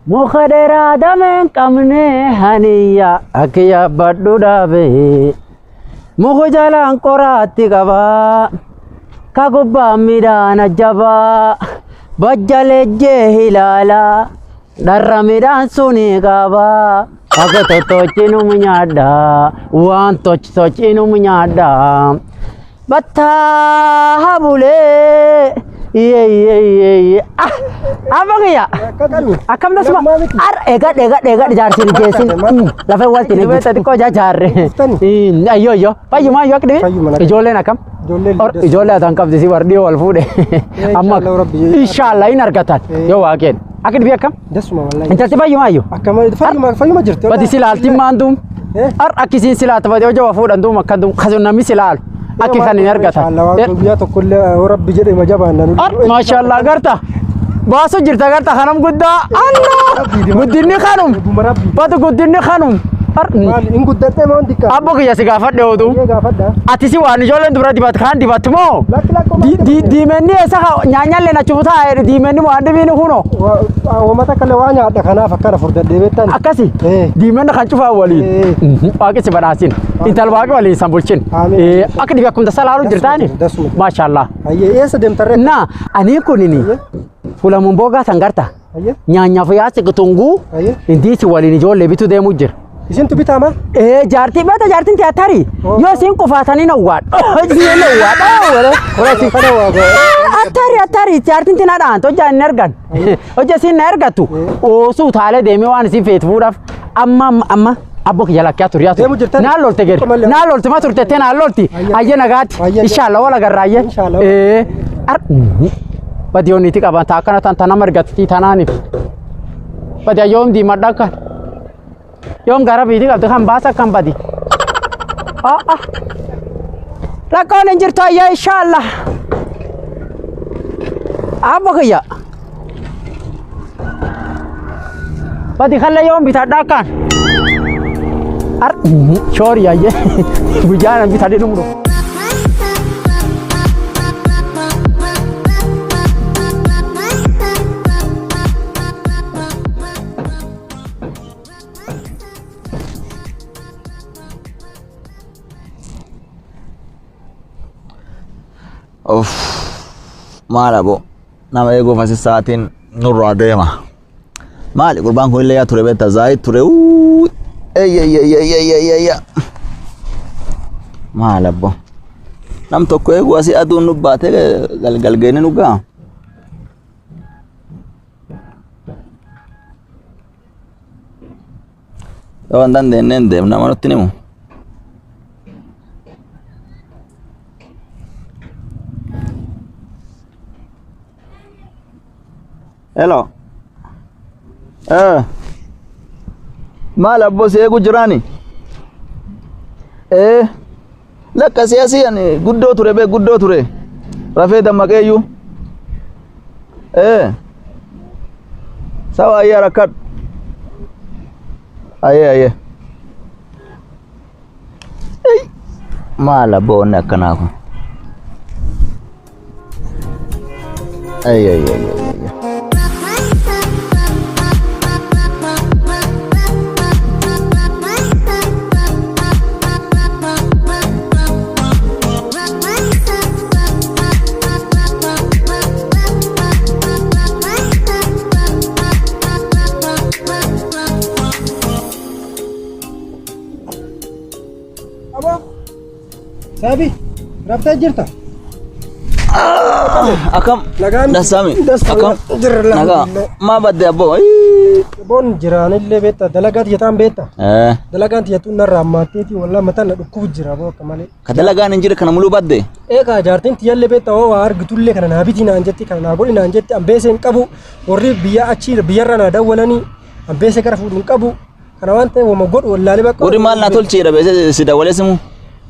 مخدرات من قمني هنيا أكيا بدو دابي مخجلان قراتي قبا كقبا ميدان جبا بجل جهلالا در ميدان سوني قبا أكتو توچينو منيادا وان توچينو منيادا بتا هبولي apa ya? Akam dah semua. Egat dijarsin jesin. Lafai walti ni tadi kau jajar. Ayo. Payu ma yo akde. Ijole nakam. Ijole atangkap di si wardi wal fude. Amma insyaallah ini argatan. Yo waken. Akid bi akam? Das semua wallahi. Enta tiba yo ayo. Akam fayu ma jirte. Badi silal timandum. Akisin silal tabadi ojo wafudan dum akadum khazun nami silal. Aki kan ini argata. Ya to kulle rabbi jede majabana. Masya Allah garta. Baso jirta garta khanam gudda. Allah. Guddinni khanum. Batu guddinni khanum. In guddate mon dikka. Abbo kiya si gafadde odu. Ati si wani jolen dura dibat khan dibat mo. Di menni esa nyanyalle na chubuta ayre di menni mo ande bini huno. Wa mata kale wanya ada kana fakara furda debetan. Akasi. Di menni khan chufa wali. Pake si banasin. Intal wage wali sambulchin. Akdi bi akum dasalaru jirtani. Masya Allah. Aye esa dem tarre. Na ani kunini. Fula mumboga sangarta. Nyanya fiyase ketungu. Indi si wali ni jolle bitu de mujir. Isin tu bitama? Jarti bata jartin teatari. Yo sin kufatani na wad. Jiye na wad. Ora sin kada wago. Atari jartin tina dan to jan nergan. Oje sin nergatu. O su thale de me wan sin fet furaf. Amma abok yala kya turiyatu. Na lolte ger. Na lolte ma turte tena lolti. Ayye nagat. Inshallah wala garraye. Ar Badioni tika banta kana tantana margati tanani. Badia yom di madaka. Yom garab ini kalau tuhan bahasa kam badi. Lakon anjir to ya insyaallah. Apa kaya? Badi khalla yom bitadakan. Sorry ya. Bujana bitade numro. Maal abo nama ego fasi saatin nurra deema maali gurbaan kun illee yaa ture beektaa zaayit ture maal abo nam tokko eegu asii aduun nu baate galgalgeeni nu gaa yoo hin dandeenneen deem nama nutti nimu Hello. Maal abbo seegu jirani. Lakka siyaasi ani guddoo ture be guddoo ture. Rafee dammaqeeyyu. Sawa ayya rakkat. Ayye. Maal abbo onni akkanaa kun. Ayye. Sabi, berapa jirta? Akam dasami. Akam naga ma badde abo. Bon jiraan illee beeta dalagaa tiyataan beeta. Dalagaan tiyatuun narraa ammaatteeti wallaa mataan na dhukkubu jira abo akka malee. Ka dalagaan hin jire kana muluu badde. Ka jaartiin tiyallee beeta oo waa argitullee kana naa biti naan jetti kana naa godhi naan jetti ambeesee hin qabu warri biyya achii biyyarra naa dawwalanii ambeesee gara fuudhu hin qabu kana waan ta'eef wama godhu wallaalee bakka. Warri maal naa tolcheedha beesee si dawwalee simu.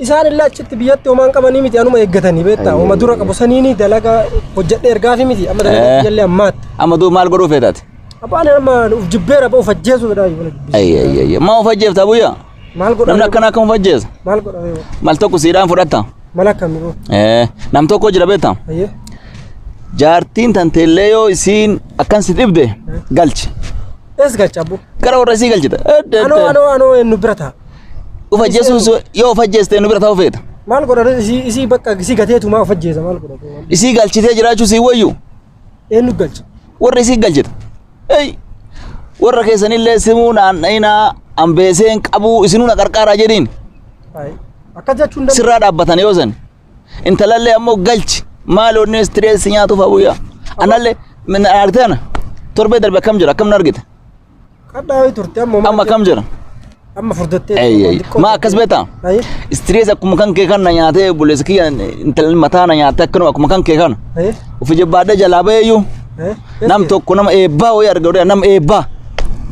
Isaan illee achitti biyyatti homaan qabanii miti anuma eeggatanii beektaa homa dura qabu saniini dalagaa hojjedhee ergaafi miti amma dalagaa jallee ammaatti. Amma duu maal godhuu feetaati? Abbaan amma uf jibbeera ba uf ajjeesuu fedhaa jiru. Ayye maa uf ajjeeftaa buyya? Maal godha? Namni akkana akkam uf ajjeesa? Maal godha? Maal tokko siidhaan fudhatta? Maal akkamii? Nam tokko jira beektaa? jaartiin tanteellee yoo isiin akkan si dhibde galchi. Es galcha abbo. Gara warra isii galchita. Ano nu birata. Ufa Yesuus yoo ufa jeeste nu bira ta'uu feeta. Maal godha isii bakka isii gateetu maa ufa jeesa maal godha. Isii galchitee jiraachuu sii wayyu. Eenyu galcha. Warra isii galchita. Ey warra keessanillee simuu naanna'inaa ambeeseen qabuu isinuu na qarqaaraa jedhiin. Akka jechuun sirraa dhaabbatan yoo san intalallee ammoo galchi maal onni stress nyaatuuf abuyyaa anallee min argitana torbee darbe akkam jira akkam na argite kadhaa turte amma akkam jira amma furdattee ma akkas beeta stress akkuma kan kee kana nyaatee bulees kiyya intalli mataa na nyaatee akkuma kan kee kana ufi jabbaadhee jalaa baheeyyuu nam tokko nama eebbaa wayii arga nama eebbaa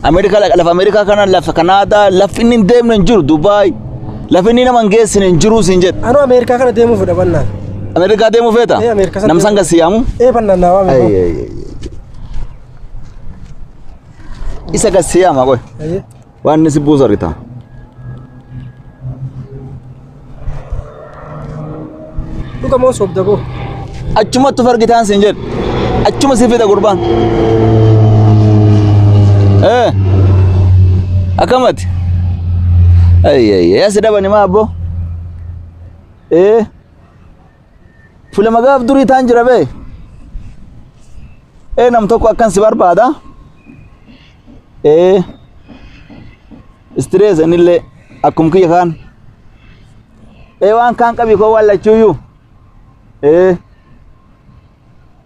Amerikaa lafa Amerikaa kana lafa Kanaadaa lafa inni hin deemne hin jiru Dubaay lafa inni nama hin geessine hin jiru siin jedhe. Anu Amerikaa kana deemuu fedha bannaan. Amerikaa deemuu feeta? Nam sanga siyaamu? Bannaan naa waame. Isa gas siyaama qoy. Waan inni si buusu argita. Dhuga moo sobda goo? Achumatti fargitaan siin jedhe. Achuma si fida gurbaan. Akamati. Asi dabani ma abbo. Fule magaaf durii taan jira bee. Nam tokko akkan si barbaada. Stress anillee akkum kiyya kaan. Waan kaan qabi koo wallachuuyyuu.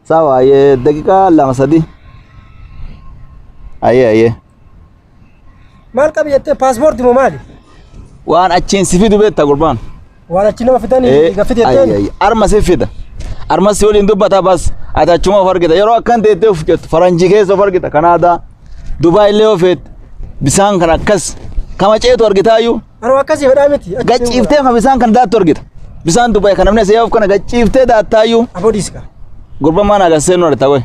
Sawa daqiiqaa lama sadi. Aye. Maal qabi jettee paaspoortii moo maali? Waan achiin si fidu beektaa gurbaan. Waan achi nama fidanii gaffite jettee? Arma si fida. Arma si waliin dubbata bas ati achuma of argita yeroo akkan teettee of jettu faranjii keessa of argita Kanaadaa Dubaay illee of eet bisaan kan akkas kama ceetu argitaayyuu. Anoo akkasii fedhaa miti. Gacciiftee ma bisaan kan daattu argita. Bisaan Dubaay kan namni seeyaaf kana gacciiftee daattaayyuu. Aboodiiska. Gurbaan maan agassee nu argita qoy.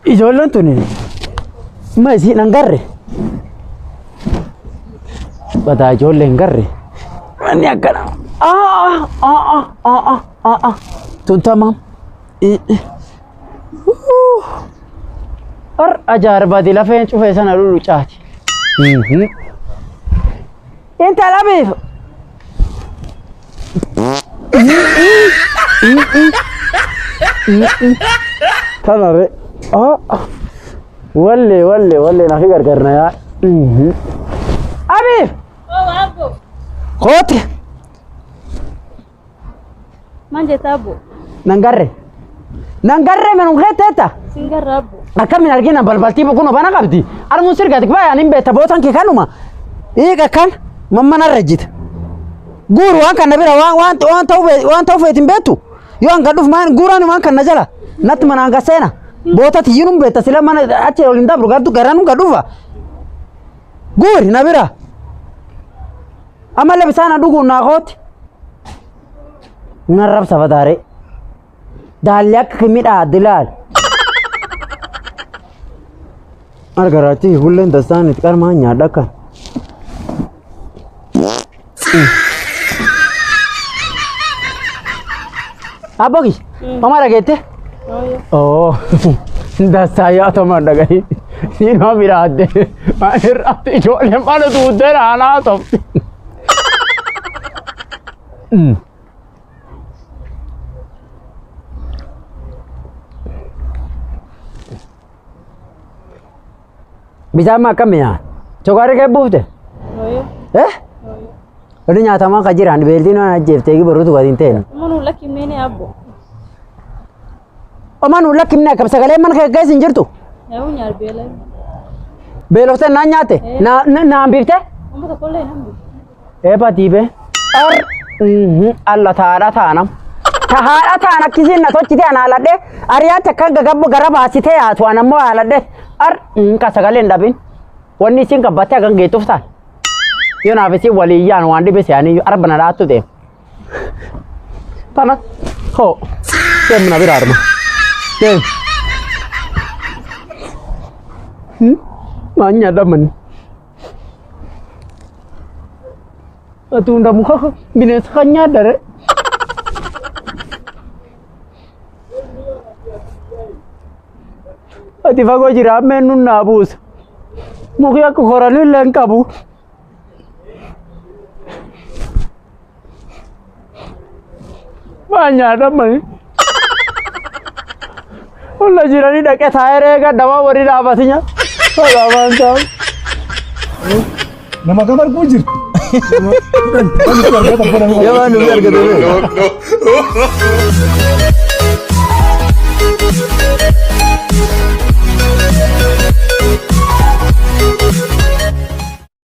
Ijoolleen tuni ma isiin hangarre. Badaa ijoolleen garre. Manni akkana. Tuntama. Ajaa'ibaa lafeen cufee sana lulu caati. Intala beef. Kanarre. Walle na fi gargarna yaa. Abif. Abbo. Kooti. Manje tabo. Nangarre menun keetteetta. Singarra abbo. Akkamin argina balbaltii kuno bana qabdi. Armuun sirgati baay'aan hin beekta bootan kee kanuma. Eega kan mammana rajjita. Guuru waan kana bira waan ta'u feetin beektu. Yoo an gadhuuf maan guuraan waan kana jala. Natti manaan gaseena. Bootati yinum beekta sila mana achi waliin dabru gaddu garanuu gadhuufa. Guuri na bira. Amalle bisaan dhuguun naa kooti. Narrabsa fataare. Daalli akka midhaa dilaal. Argaraati hulleen dasaan itti qarmaa nyaadha akka. Abogi, mama dhageette? Oh, dasaa yaa toma dhagahi. Siin ma biraadde. Irratti ijoolleen mana duudee naanaa tofti. Bisaan ma akkam yaa? Chokaarri kee buufte? Odi nyaatamaa ka jiran beeltiin waan ajjeeftee baruutu gadi hin ta'e. Manu lakkimneeni abbo. Manu lakkimne akkam sagalee mana kee keessa hin jirtu? Yaa'u nyaar beela. Beelofte naan nyaatte? Naan biifte? Amma tokkollee nambi. Eeba diibe. Alla taadha taanam. Tahaadha taan akkisiin na tochite ana aladhe ariyaatti akka gagabbo gara baasitee yaatu anammoo aladhe ka sagalee hin dhabin. Wanni isin qabbattee akka geettuuf taal. Yoo naaf isin waliyyaan waan dhibe se'anii arba na dhaattu deemu. Tana hoo deemu na bira arma. Deemu. Maan nyaadhamani. Atunda muka bineensa kan nyaadare. ati fagoo jira ammeen nun naa buusa. Muki akka koranii illee hin qabu. Waan nyaataman. Ulla jiranii dhaqee taa'ee reega dama warri dhaabatinya. Waan ta'u. Nama gamar kau jirtu. Ya mana biar ketemu.